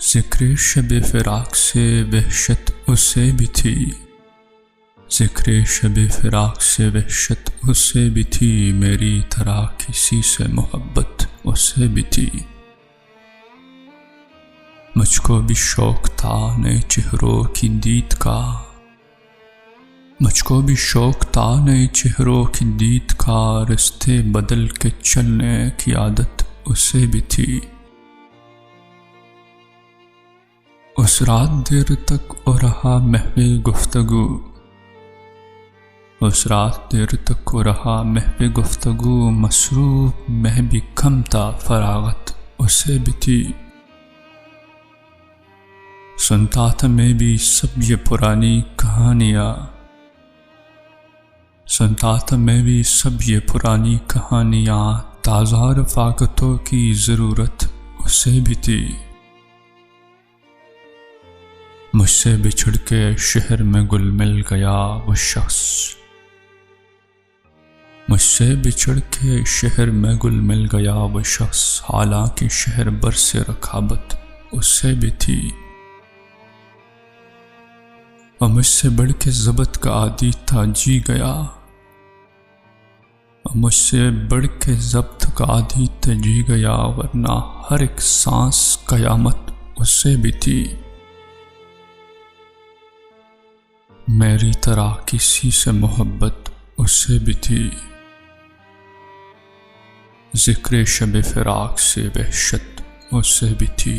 ذکر شب فراق سے وحشت اسے بھی تھی، ذکر شب فراق سے وحشت اسے بھی تھی، میری طرح کسی سے محبت اسے بھی تھی۔ مجھ کو بھی شوق تھا نئے چہروں کی دید کا، مجھ کو بھی شوق تھا نئے چہروں کی دید کا، رستے بدل کے چلنے کی عادت اسے بھی تھی۔ اس رات دیر تک اور رہا محو گفتگو، اس رات دیر تک اور رہا محو گفتگو، مصروف میں بھی کم تھا فراغت اسے بھی تھی۔ سنتا تھا میں بھی سب یہ پرانی کہانیاں، سنتا تھا میں بھی سب یہ پرانی کہانیاں، تازہ رفاقتوں کی ضرورت اسے بھی تھی۔ مجھ سے بچھڑ کے شہر میں گل مل گیا وہ شخص، مجھ سے بچھڑ کے شہر میں گل مل گیا وہ شخص، حالانکہ شہر بر سے رقابت اسے بھی تھی۔ اور مجھ سے بڑھ کے ضبط کا عادی تھا جی گیا، اور مجھ سے بڑھ کے ضبط کا عادی تھا جی گیا، ورنہ ہر ایک سانس قیامت اسے بھی تھی۔ میری طرح کسی سے محبت اسے بھی تھی، ذکر شب فراق سے وحشت اسے بھی تھی۔